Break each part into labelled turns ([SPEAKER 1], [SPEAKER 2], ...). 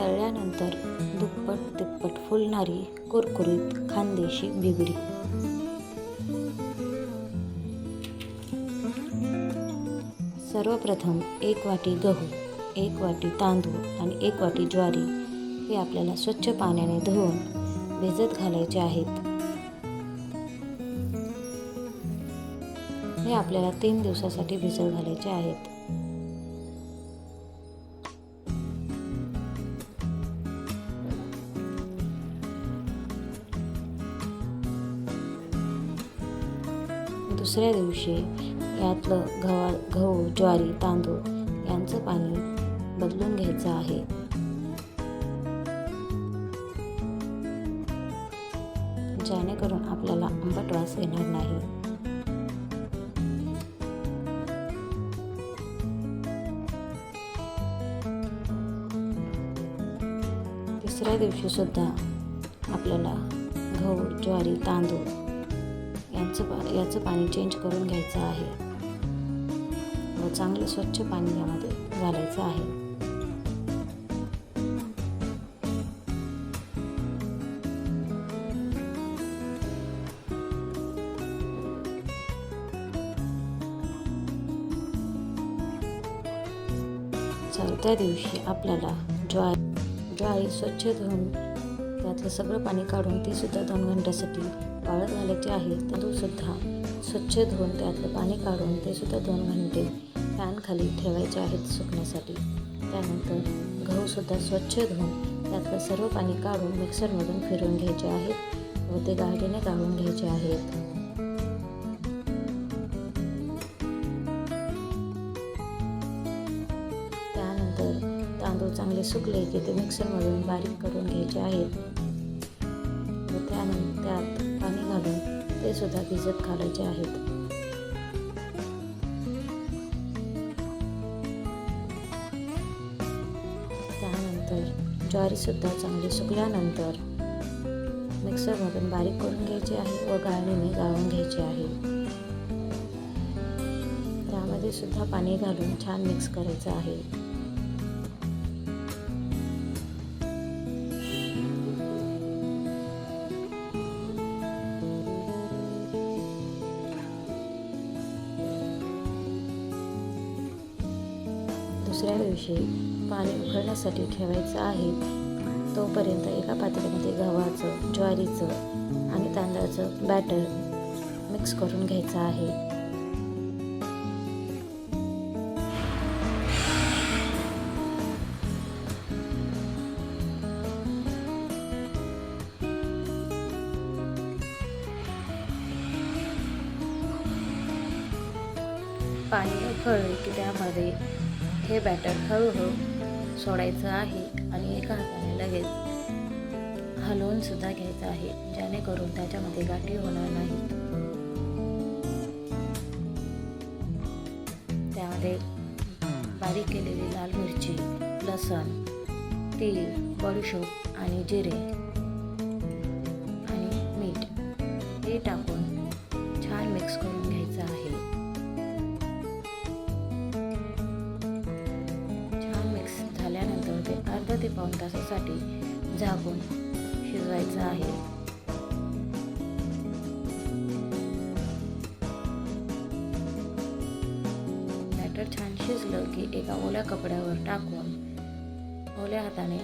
[SPEAKER 1] तळल्यानंतर दुप्पट तिप्पट फुलणारी कुरकुरीत खानदेशी बिबडी। सर्वप्रथम 1 वाटी गहू, 1 वाटी तांदूळ आणि 1 वाटी ज्वारी हे आपल्याला स्वच्छ पाण्याने धुवून भिजत घालायचे आहेत। हे आपल्याला 3 दिवसासाठी भिजत घालायचे आहेत। दुसऱ्या दिवशी यातलं गहू, ज्वारी, तांदूळ यांचं पाणी बदलून घ्यायचं आहे। जेणेकरून आपल्याला आंबट वास येणार नाही। तिसऱ्या दिवशी सुद्धा आपल्याला गहू, ज्वारी, तांदूळ याचं पाणी चेंज करून घ्यायचं आहे व चांगलं स्वच्छ पाणी यामध्ये घालायचं आहे। चौथ्या दिवशी आपल्याला ज्वारी स्वच्छ धुवून त्यातलं सगळं पाणी काढून ती सुद्धा 2 घंट्यासाठी वाळत घालायची आहे। तांदूळ सुद्धा स्वच्छ धुवून त्यातलं पाणी काढून ते सुद्धा 2 घंटे फॅन खाली ठेवायचे आहेत सुकण्यासाठी। त्यानंतर गहू सुद्धा स्वच्छ धुवून त्यातलं सर्व पाणी काढून मिक्सरमधून फिरवून घ्यायचे आहेत व ते गाळणीने गाळून घ्यायचे आहेत। त्यानंतर तांदूळ चांगले सुकले की ते मिक्सरमधून बारीक करून घ्यायचे आहेत व त्यानंतर त्यात पाणी घालून ते सुद्धा भिजत घालायचे आहेत। त्यानंतर ज्वारी सुद्धा चांगली सुकल्यानंतर मिक्सरमधून बारीक करून घ्यायची आहे व गाळणीने गाळून घ्यायची आहे। त्यामध्ये सुद्धा पाणी घालून छान मिक्स करायचं आहे। दुसऱ्या दिवशी पाणी उकळण्यासाठी ठेवायचं आहे। तोपर्यंत एका पातेल्यामध्ये गव्हाचं, ज्वारीचं आणि तांदळाचं बॅटर मिक्स करून घ्यायचं आहे। पाणी उकळले की त्यामध्ये हे बॅटर हळूहळू सोडायचं आहे आणि एका हाताने लगेच हलवून सुद्धा घ्यायचं आहे जेणेकरून त्याच्यामध्ये गाठी होणार नाही। त्यामध्ये बारीक केलेली लाल मिरची, लसूण, तीळ, बडीशोप आणि जिरे आणि मीठ हे टाकून छान मिक्स करून घ्यायचं आहे। झाल्यानंतर ते अर्धा ते पाऊण तासासाठी झाकून शिजवायचं आहे। बॅटर छान शिजलं की एका ओल्या कपड्यावर टाकून ओल्या हाताने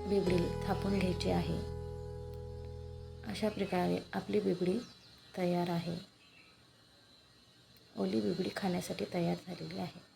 [SPEAKER 1] बिबडी थापून घ्यायची आहे। अशा प्रकारे आपली बिबडी तयार आहे। ओली बिबडी खाण्यासाठी तयार झालेली आहे।